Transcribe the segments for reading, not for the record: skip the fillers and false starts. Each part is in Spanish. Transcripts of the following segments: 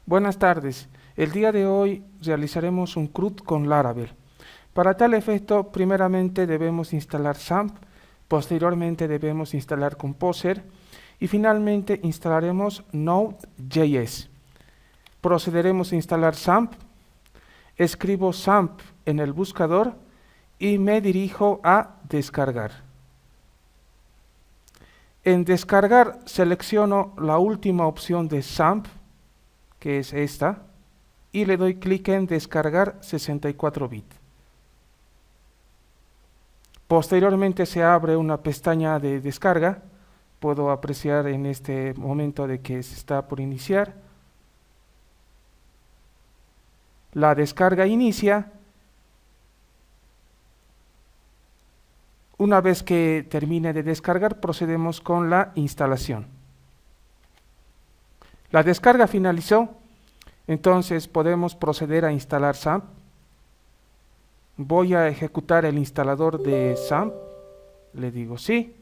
Buenas tardes. El día de hoy realizaremos un CRUD con Laravel. Para tal efecto, primeramente debemos instalar XAMPP, posteriormente debemos instalar Composer y finalmente instalaremos Node.js. Procederemos a instalar XAMPP, escribo XAMPP en el buscador y me dirijo a descargar. En descargar selecciono la última opción de XAMPP, que es esta, y le doy clic en descargar 64 bits. Posteriormente se abre una pestaña de descarga. Puedo apreciar en este momento de que se está por iniciar. La descarga inicia. Una vez que termine de descargar, procedemos con la instalación. La descarga finalizó, entonces podemos proceder a instalar XAMPP. Voy a ejecutar el instalador de XAMPP. Le digo sí.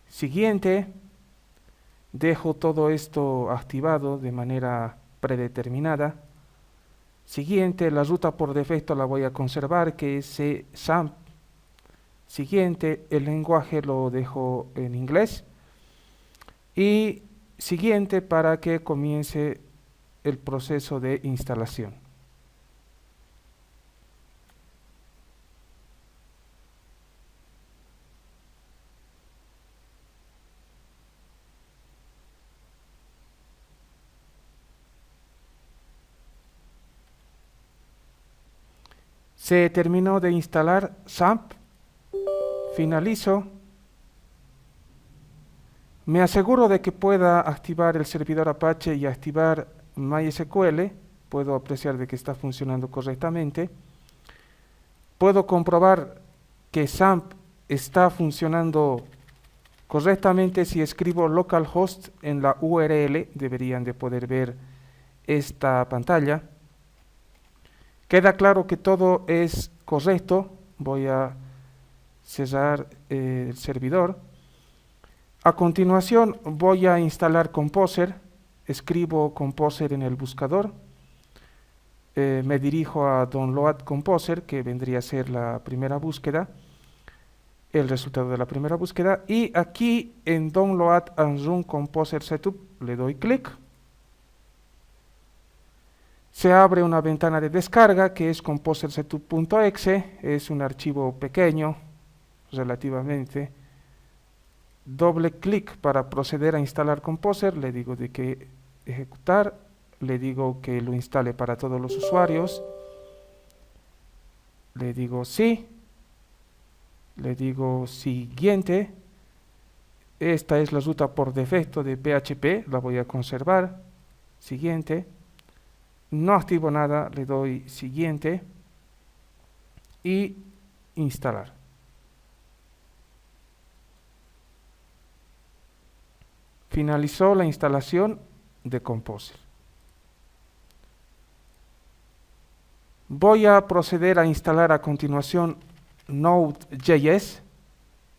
Siguiente. Dejo todo esto activado de manera predeterminada. Siguiente, la ruta por defecto la voy a conservar, que es XAMPP. Siguiente, el lenguaje lo dejo en inglés. Y siguiente para que comience el proceso de instalación. Se terminó de instalar XAMPP. Finalizo. Me aseguro de que pueda activar el servidor Apache y activar MySQL. Puedo apreciar de que está funcionando correctamente. Puedo comprobar que XAMPP está funcionando correctamente si escribo localhost en la URL. Deberían de poder ver esta pantalla. Queda claro que todo es correcto. Voy a cerrar el servidor. A continuación voy a instalar Composer. Escribo Composer en el buscador. Me dirijo a Download Composer, que vendría a ser la primera búsqueda, el resultado de la primera búsqueda. Y aquí en Download and Run Composer Setup le doy clic. Se abre una ventana de descarga que es composersetup.exe. Es un archivo pequeño relativamente. Doble clic para proceder a instalar Composer. Le digo de que ejecutar. Le digo que lo instale para todos los usuarios. Le digo sí. Le digo siguiente. Esta es la ruta por defecto de PHP. La voy a conservar. Siguiente. No activo nada. Le doy siguiente. Y instalar. Finalizó la instalación de Composer. Voy a proceder a instalar a continuación Node.js.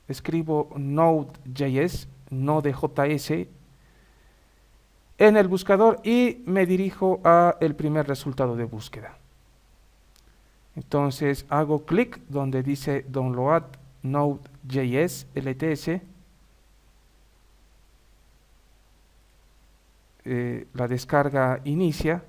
Escribo Node.js, Node.js, en el buscador y me dirijo a el primer resultado de búsqueda. Entonces hago clic donde dice Download Node.js LTS. La descarga inicia.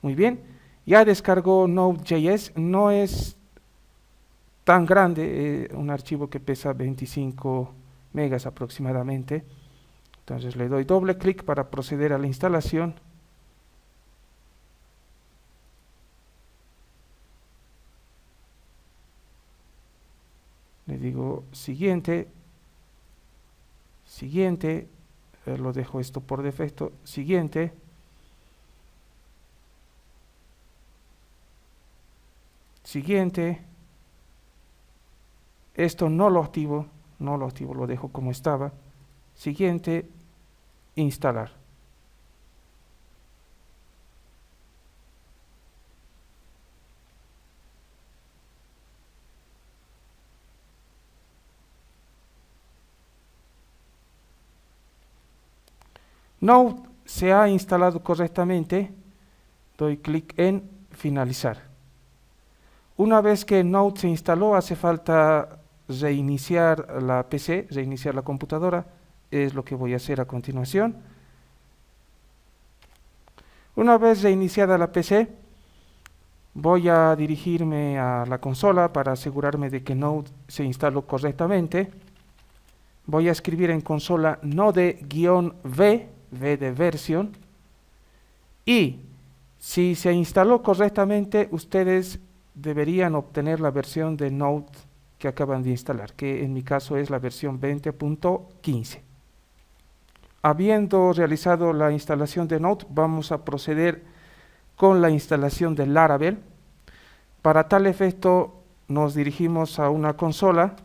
Muy bien, ya descargó Node.js. No es tan grande, un archivo que pesa 25 megas aproximadamente. Entonces le doy doble clic para proceder a la instalación. Le digo siguiente, siguiente, lo dejo esto por defecto, siguiente, siguiente, esto no lo activo, no lo activo, lo dejo como estaba. Siguiente, instalar. Node se ha instalado correctamente, doy clic en finalizar. Una vez que Node se instaló, hace falta reiniciar la PC, reiniciar la computadora, es lo que voy a hacer a continuación. Una vez reiniciada la PC, voy a dirigirme a la consola para asegurarme de que Node se instaló correctamente. Voy a escribir en consola node-v, v de versión, y si se instaló correctamente, ustedes deberían obtener la versión de Node que acaban de instalar, que en mi caso es la versión 20.15. Habiendo realizado la instalación de Node, vamos a proceder con la instalación de Laravel. Para tal efecto, nos dirigimos a una consola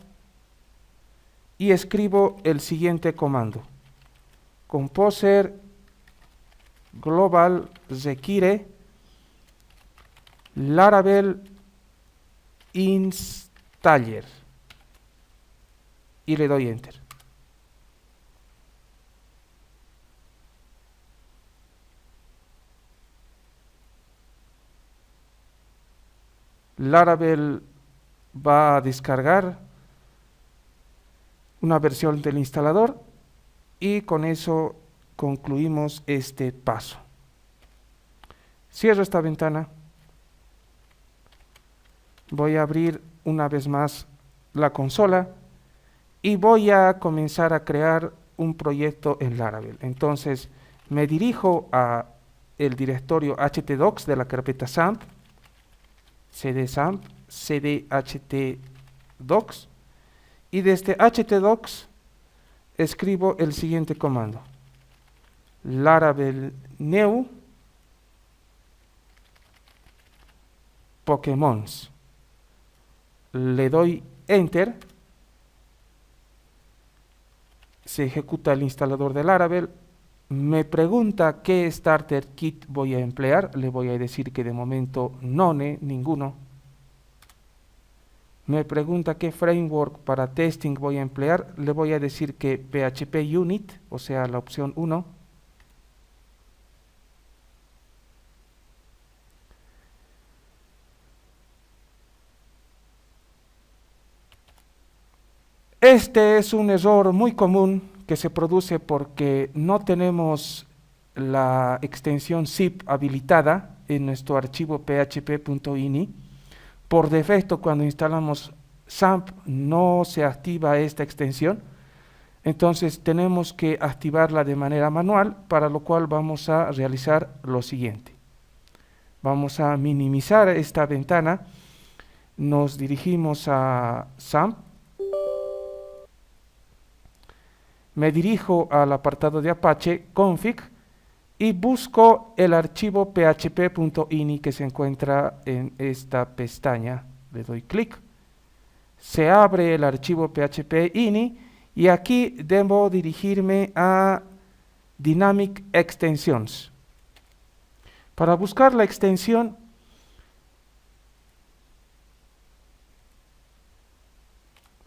y escribo el siguiente comando: composer global require Laravel installer y le doy enter. Laravel va a descargar una versión del instalador y con eso concluimos este paso. Cierro esta ventana. Voy a abrir una vez más la consola y voy a comenzar a crear un proyecto en Laravel. Entonces me dirijo a el directorio htdocs de la carpeta samp, cd samp, cd htdocs, y desde htdocs escribo el siguiente comando: Laravel new Pokémons. Le doy enter. Se ejecuta el instalador de Laravel. Me pregunta qué starter kit voy a emplear. Le voy a decir que de momento ninguno. Me pregunta qué framework para testing voy a emplear. Le voy a decir que PHP Unit, o sea, la opción 1. Este es un error muy común que se produce porque no tenemos la extensión zip habilitada en nuestro archivo php.ini. Por defecto, cuando instalamos SAMP no se activa esta extensión, entonces tenemos que activarla de manera manual, para lo cual vamos a realizar lo siguiente. Vamos a minimizar esta ventana, nos dirigimos a SAMP, me dirijo al apartado de Apache, config, y busco el archivo php.ini que se encuentra en esta pestaña. Le doy clic, se abre el archivo php.ini y aquí debo dirigirme a Dynamic Extensions. Para buscar la extensión,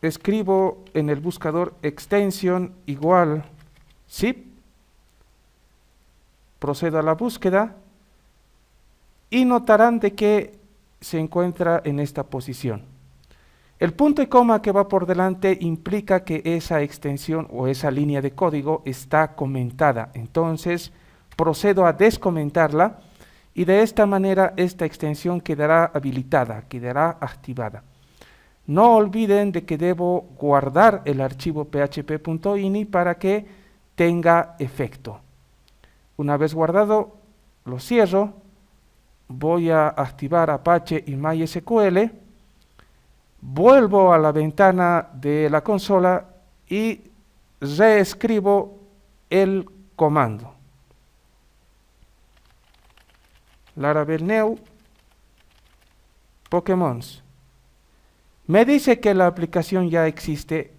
escribo en el buscador extension igual zip, procedo a la búsqueda y notarán de que se encuentra en esta posición. El punto y coma que va por delante implica que esa extensión o esa línea de código está comentada. Entonces procedo a descomentarla y de esta manera esta extensión quedará habilitada, quedará activada. No olviden de que debo guardar el archivo php.ini para que tenga efecto. Una vez guardado, lo cierro, voy a activar Apache y MySQL, vuelvo a la ventana de la consola y reescribo el comando. Laravel new Pokémons. Me dice que la aplicación ya existe,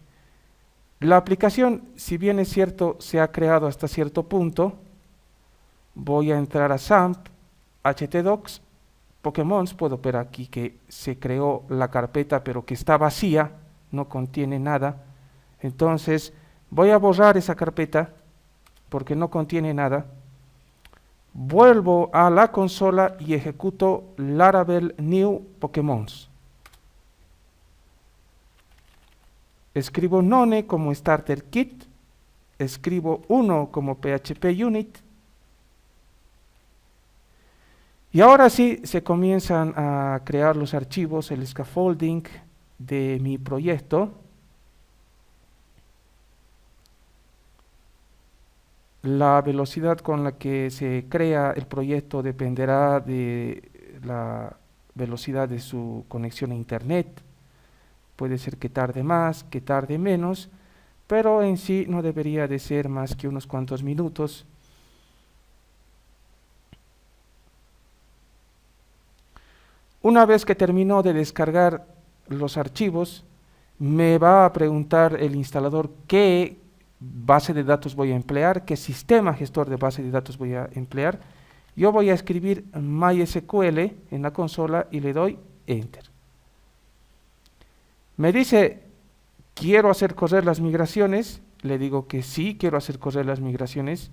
La aplicación, si bien es cierto, se ha creado hasta cierto punto. Voy a entrar a XAMPP, htdocs, Pokémons. Puedo ver aquí que se creó la carpeta, pero que está vacía, no contiene nada. Entonces, voy a borrar esa carpeta porque no contiene nada. Vuelvo a la consola y ejecuto Laravel new Pokémons. Escribo none como starter kit, escribo 1 como PHP unit. Y ahora sí se comienzan a crear los archivos, el scaffolding de mi proyecto. La velocidad con la que se crea el proyecto dependerá de la velocidad de su conexión a internet. Puede ser que tarde más, que tarde menos, pero en sí no debería de ser más que unos cuantos minutos. Una vez que terminó de descargar los archivos, me va a preguntar el instalador qué base de datos voy a emplear, qué sistema gestor de base de datos voy a emplear. Yo voy a escribir MySQL en la consola y le doy Enter. Me dice, ¿quiero hacer correr las migraciones? Le digo que sí, quiero hacer correr las migraciones.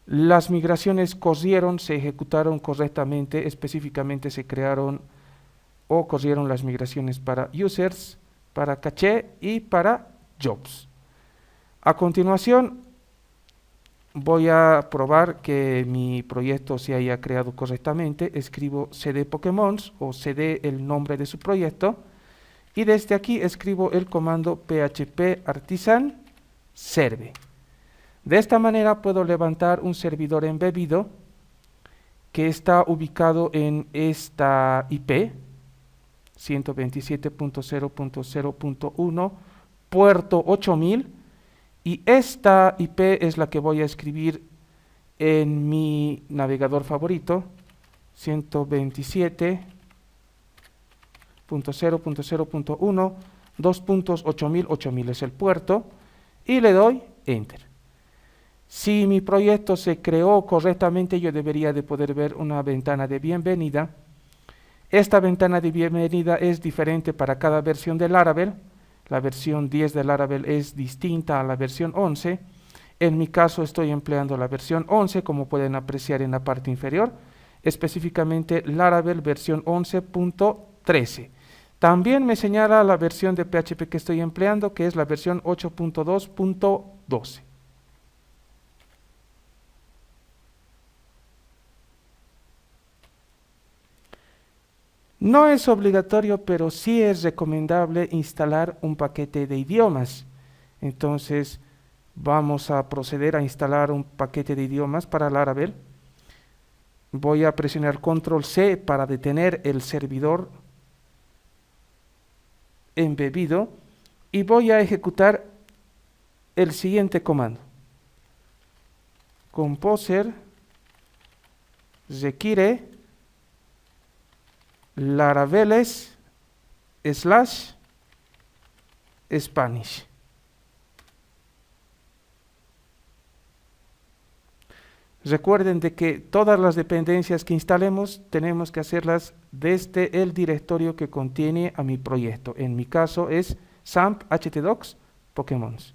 Las migraciones corrieron, se ejecutaron correctamente, específicamente se crearon o corrieron las migraciones para users, para caché y para jobs. A continuación voy a probar que mi proyecto se haya creado correctamente. Escribo cd Pokémons o cd el nombre de su proyecto y desde aquí escribo el comando php artisan serve. De esta manera puedo levantar un servidor embebido que está ubicado en esta IP 127.0.0.1 puerto 8000 y esta IP es la que voy a escribir en mi navegador favorito 127.0.0.1 2.8000 es el puerto y le doy Enter. Si mi proyecto se creó correctamente, yo debería de poder ver una ventana de bienvenida. Esta ventana de bienvenida es diferente para cada versión de Laravel. La versión 10 de Laravel es distinta a la versión 11. En mi caso estoy empleando la versión 11, como pueden apreciar en la parte inferior, específicamente Laravel versión 11.13. También me señala la versión de PHP que estoy empleando, que es la versión 8.2.12. No es obligatorio, pero sí es recomendable instalar un paquete de idiomas. Entonces, vamos a proceder a instalar un paquete de idiomas para Laravel. Voy a presionar Control C para detener el servidor embebido y voy a ejecutar el siguiente comando. Composer requiere laraveles / Spanish. Recuerden de que todas las dependencias que instalemos tenemos que hacerlas desde el directorio que contiene a mi proyecto. En mi caso es XAMPP htdocs Pokémons.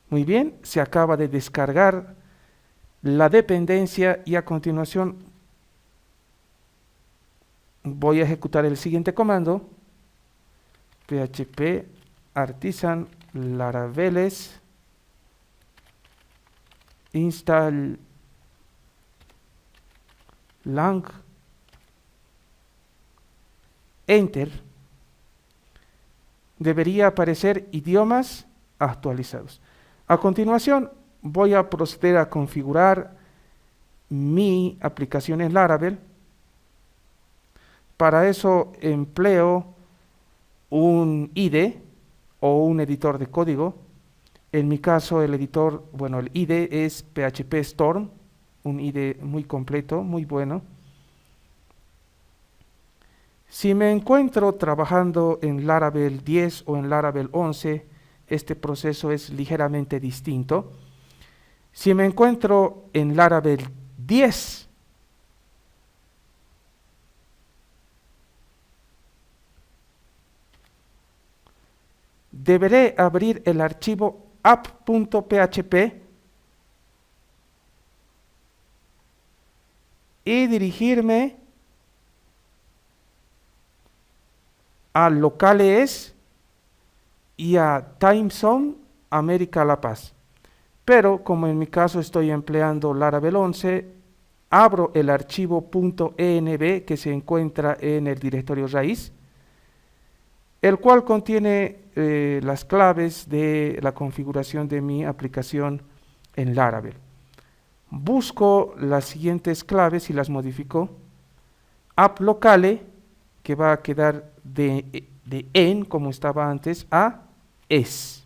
Muy bien, se acaba de descargar la dependencia y a continuación voy a ejecutar el siguiente comando: php artisan laraveles install lang Enter. Debería aparecer idiomas actualizados. A continuación voy a proceder a configurar mi aplicación en Laravel. Para eso empleo un IDE o un editor de código. En mi caso el editor, el IDE es PHP Storm, un IDE muy completo, muy bueno. Si me encuentro trabajando en Laravel 10 o en Laravel 11, este proceso es ligeramente distinto. Si me encuentro en Laravel 10, deberé abrir el archivo app.php y dirigirme a locales y a TimeZone América La Paz. Pero como en mi caso estoy empleando Laravel 11, abro el archivo .env que se encuentra en el directorio raíz, el cual contiene las claves de la configuración de mi aplicación en Laravel. Busco las siguientes claves y las modifico. App locale, que va a quedar de en, como estaba antes, a es.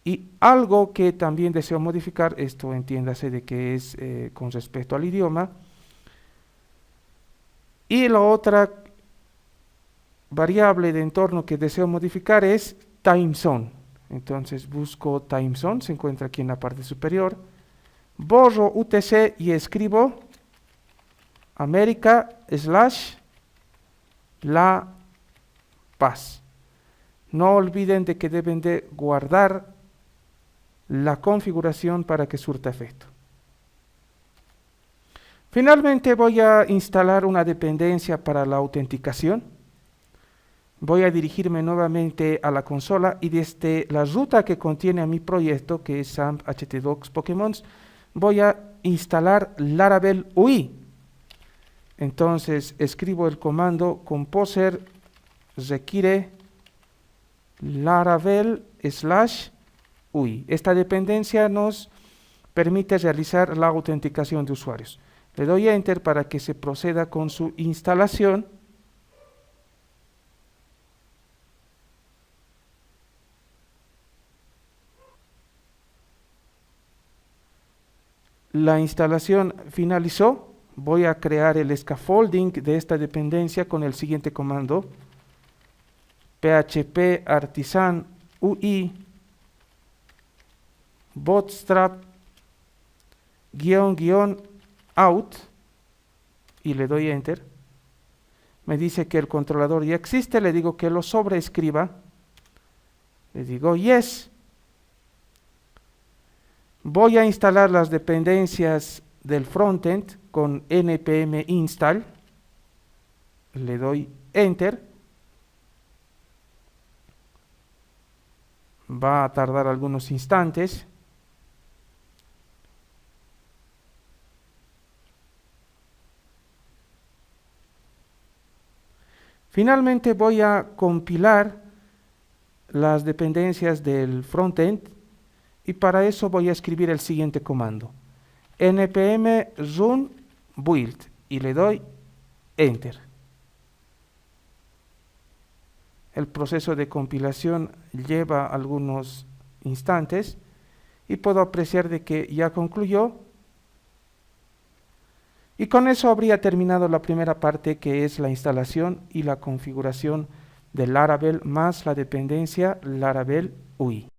Y algo que también deseo modificar, esto entiéndase de que es con respecto al idioma. Y la otra variable de entorno que deseo modificar es TimeZone. Entonces busco TimeZone, se encuentra aquí en la parte superior. Borro UTC y escribo América/La Paz. No olviden de que deben de guardar la configuración para que surta efecto. Finalmente voy a instalar una dependencia para la autenticación. Voy a dirigirme nuevamente a la consola y desde la ruta que contiene a mi proyecto, que es SAMP htdocs Pokémons, voy a instalar Laravel UI. Entonces escribo el comando composer require Laravel/UI. Esta dependencia nos permite realizar la autenticación de usuarios. Le doy Enter para que se proceda con su instalación. La instalación finalizó. Voy a crear el scaffolding de esta dependencia con el siguiente comando: php artisan ui bootstrap --out y le doy Enter. Me dice que el controlador ya existe, le digo que lo sobreescriba, le digo yes. Voy a instalar las dependencias del frontend con npm install, le doy Enter. Va a tardar algunos instantes. Finalmente voy a compilar las dependencias del frontend y para eso voy a escribir el siguiente comando: npm run build y le doy Enter. El proceso de compilación lleva algunos instantes y puedo apreciar de que ya concluyó. Y con eso habría terminado la primera parte, que es la instalación y la configuración de Laravel más la dependencia Laravel UI.